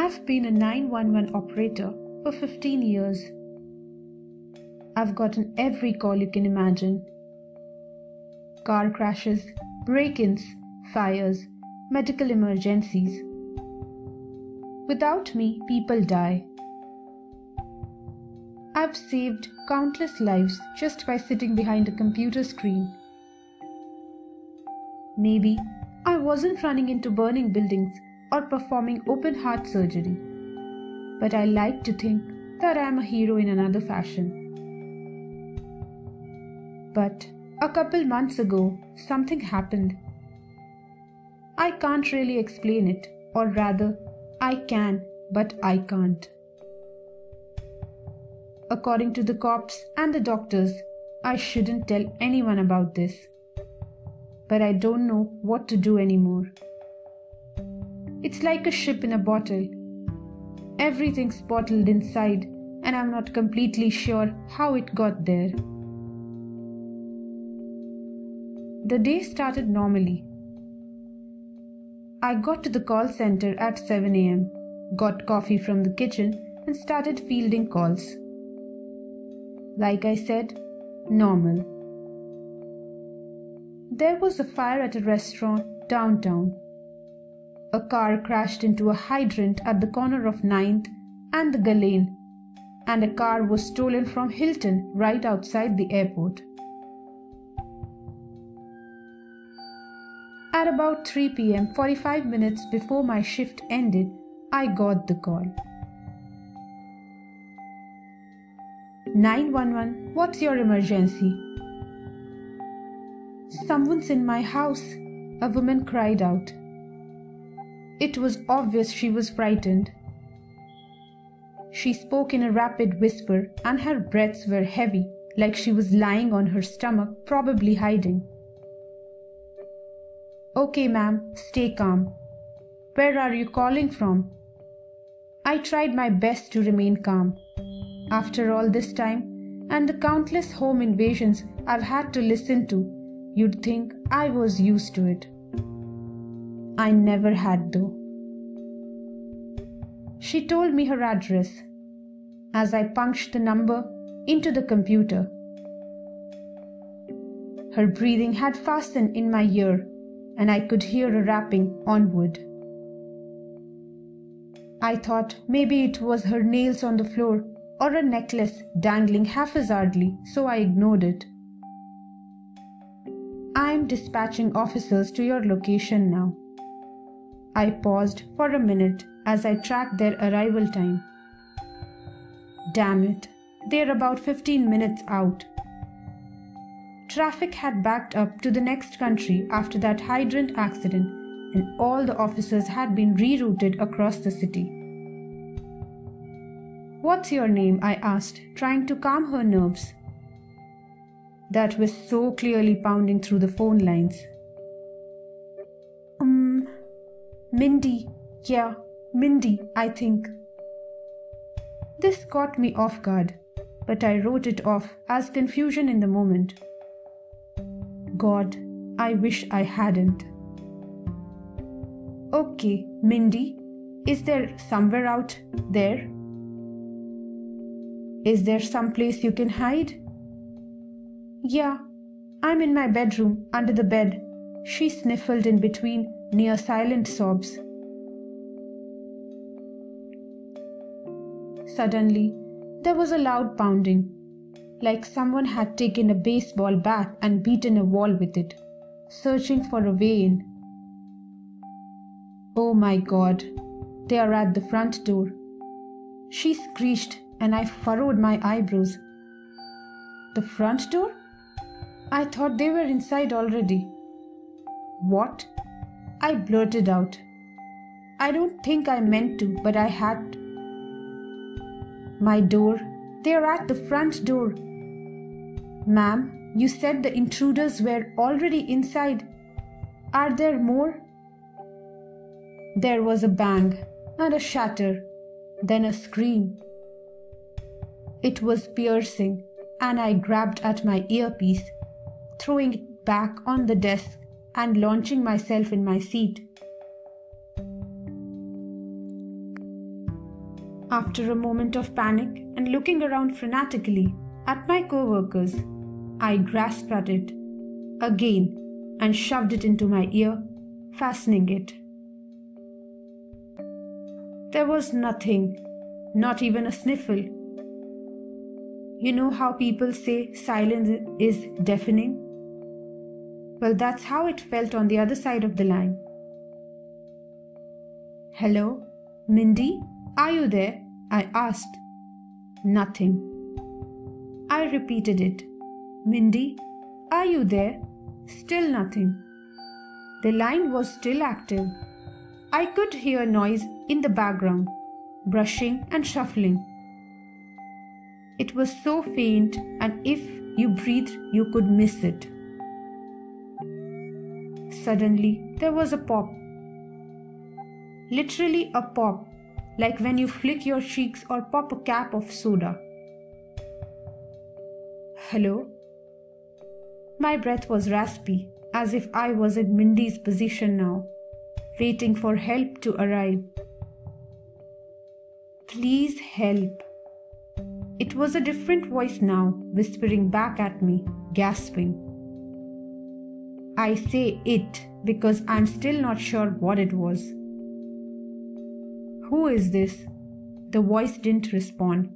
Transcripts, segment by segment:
I've been a 911 operator for 15 years. I've gotten every call you can imagine. Car crashes, break-ins, fires, medical emergencies. Without me, people die. I've saved countless lives just by sitting behind a computer screen. Maybe I wasn't running into burning buildings or performing open heart surgery, but I like to think that I am a hero in another fashion. But a couple months ago, something happened. I can't really explain it, or rather, I can, but I can't. According to the cops and the doctors, I shouldn't tell anyone about this. But I don't know what to do anymore. It's like a ship in a bottle. Everything's bottled inside, and I'm not completely sure how it got there. The day started normally. I got to the call center at 7 a.m., got coffee from the kitchen, and started fielding calls. Like I said, normal. There was a fire at a restaurant downtown. A car crashed into a hydrant at the corner of 9th and the Gallane, and a car was stolen from Hilton right outside the airport. At about 3 p.m., 45 minutes before my shift ended, I got the call. 911, what's your emergency? Someone's in my house, a woman cried out. It was obvious she was frightened. She spoke in a rapid whisper, and her breaths were heavy, like she was lying on her stomach, probably hiding. Okay, ma'am, stay calm. Where are you calling from? I tried my best to remain calm. After all this time, and the countless home invasions I've had to listen to, you'd think I was used to it. I never had though. She told me her address as I punched the number into the computer. Her breathing had fastened in my ear, and I could hear a rapping on wood. I thought maybe it was her nails on the floor or a necklace dangling haphazardly, so I ignored it. I am dispatching officers to your location now. I paused for a minute as I tracked their arrival time. Damn it, they're about 15 minutes out. Traffic had backed up to the next country after that hydrant accident, and all the officers had been rerouted across the city. What's your name? I asked, trying to calm her nerves. That was so clearly pounding through the phone lines. Mindy. Yeah, Mindy, I think. This caught me off guard, but I wrote it off as confusion in the moment. God, I wish I hadn't. Okay, Mindy, is there somewhere out there? Is there some place you can hide? Yeah, I'm in my bedroom, under the bed. She sniffled in between near silent sobs. Suddenly, there was a loud pounding, like someone had taken a baseball bat and beaten a wall with it, searching for a way in. Oh my God, they are at the front door. She screeched, and I furrowed my eyebrows. The front door? I thought they were inside already. What? I blurted out. I don't think I meant to, but I had to. My door? They are at the front door. Ma'am, you said the intruders were already inside. Are there more? There was a bang and a shatter, then a scream. It was piercing, and I grabbed at my earpiece, throwing it back on the desk and launching myself in my seat. After a moment of panic and looking around frantically at my co-workers, I grasped at it again and shoved it into my ear, fastening it. There was nothing, not even a sniffle. You know how people say silence is deafening? Well, that's how it felt on the other side of the line. "Hello, Mindy, are you there?" I asked. Nothing. I repeated it. "Mindy, are you there?" Still nothing. The line was still active. I could hear noise in the background, brushing and shuffling. It was so faint, and if you breathed, you could miss it. Suddenly, there was a pop. Literally a pop, like when you flick your cheeks or pop a cap of soda. "Hello?" My breath was raspy, as if I was in Mindy's position now, waiting for help to arrive. "Please help." It was a different voice now, whispering back at me, gasping. I say it because I'm still not sure what it was. "Who is this?" The voice didn't respond.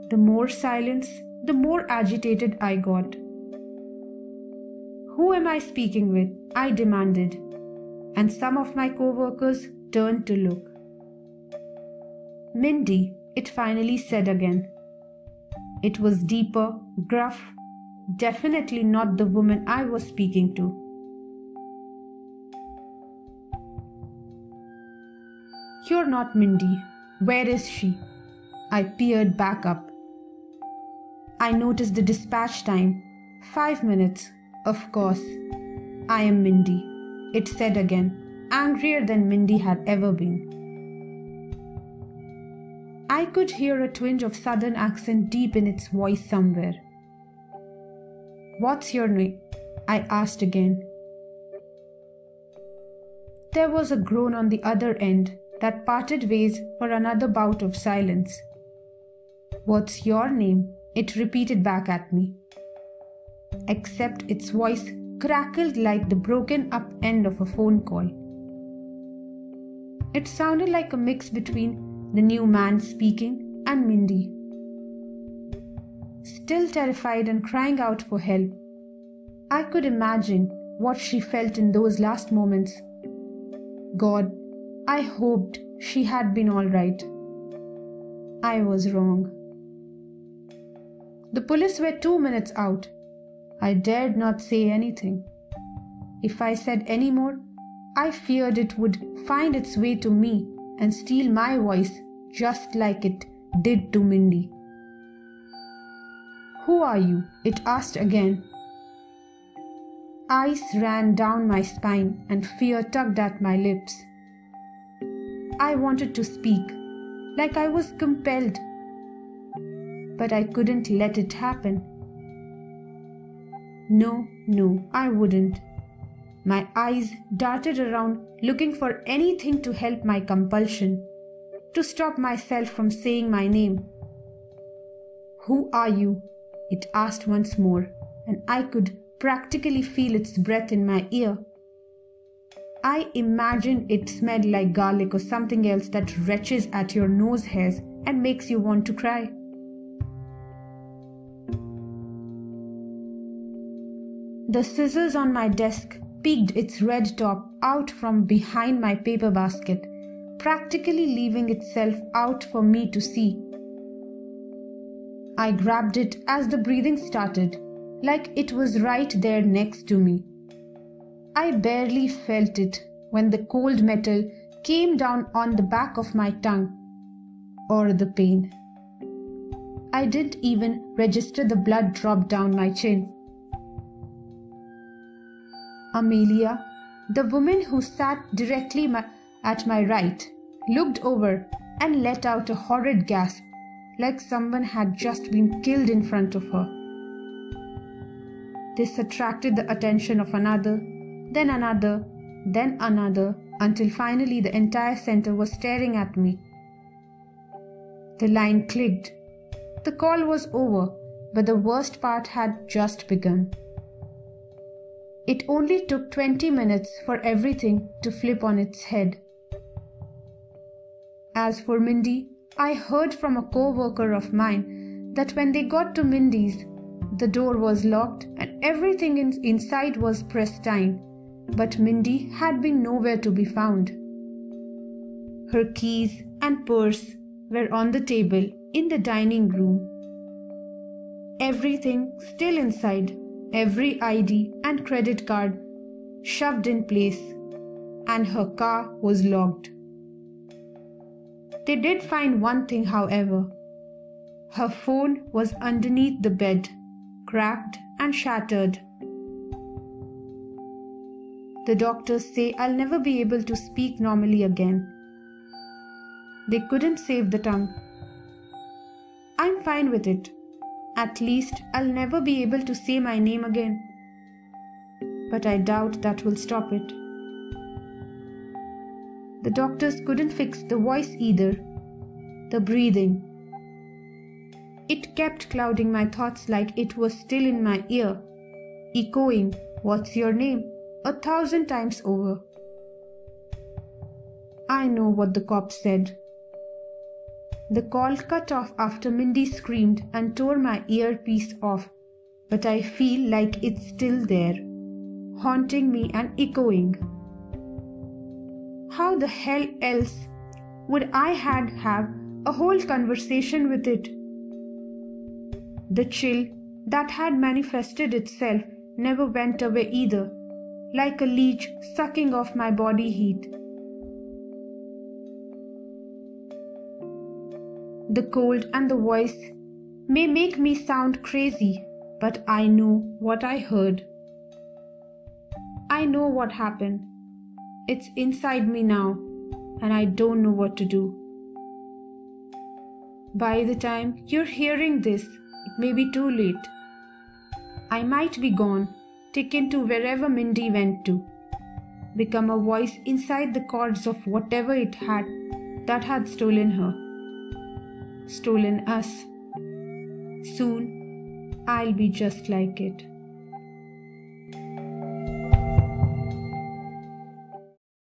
The more silence, the more agitated I got. "Who am I speaking with?" I demanded, and some of my co-workers turned to look. "Mindy," it finally said again. It was deeper, gruff, definitely not the woman I was speaking to. "You're not Mindy. Where is she?" I peered back up. I noticed the dispatch time. 5 minutes. Of course. "I am Mindy," it said again, angrier than Mindy had ever been. I could hear a twinge of southern accent deep in its voice somewhere. "What's your name?" I asked again. There was a groan on the other end that parted ways for another bout of silence. "What's your name?" it repeated back at me. Except its voice crackled like the broken up end of a phone call. It sounded like a mix between the new man speaking and Mindy. Still terrified and crying out for help, I could imagine what she felt in those last moments. God, I hoped she had been all right. I was wrong. The police were 2 minutes out. I dared not say anything. If I said any more, I feared it would find its way to me and steal my voice just like it did to Mindy. "Who are you?" it asked again. Ice ran down my spine and fear tugged at my lips. I wanted to speak, like I was compelled, but I couldn't let it happen. No, I wouldn't. My eyes darted around looking for anything to help my compulsion, to stop myself from saying my name. "Who are you?" it asked once more, and I could practically feel its breath in my ear. I imagined it smelled like garlic or something else that retches at your nose hairs and makes you want to cry. The scissors on my desk peeked its red top out from behind my paper basket, practically leaving itself out for me to see. I grabbed it as the breathing started, like it was right there next to me. I barely felt it when the cold metal came down on the back of my tongue, or the pain. I didn't even register the blood drop down my chin. Amelia, the woman who sat directly at my right, looked over and let out a horrid gasp, like someone had just been killed in front of her. This attracted the attention of another, then another, then another, until finally the entire center was staring at me, The line clicked. The call was over, but the worst part had just begun. It only took 20 minutes for everything to flip on its head. As for Mindy, I heard from a co-worker of mine that when they got to Mindy's, the door was locked and everything inside was pristine, but Mindy had been nowhere to be found. Her keys and purse were on the table in the dining room. Everything still inside, every ID and credit card shoved in place, and her car was locked. They did find one thing, however. Her phone was underneath the bed, cracked and shattered. The doctors say I'll never be able to speak normally again. They couldn't save the tongue. I'm fine with it. At least I'll never be able to say my name again. But I doubt that will stop it. The doctors couldn't fix the voice either. The breathing. It kept clouding my thoughts like it was still in my ear, echoing, "What's your name?" 1,000 times over. I know what the cops said. The call cut off after Mindy screamed and tore my earpiece off, but I feel like it's still there, haunting me and echoing. How the hell else would I have a whole conversation with it? The chill that had manifested itself never went away either, like a leech sucking off my body heat. The cold and the voice may make me sound crazy, but I know what I heard. I know what happened. It's inside me now, and I don't know what to do. By the time you're hearing this, it may be too late. I might be gone, taken to wherever Mindy went to, become a voice inside the cords of whatever it had that had stolen her, stolen us. Soon, I'll be just like it.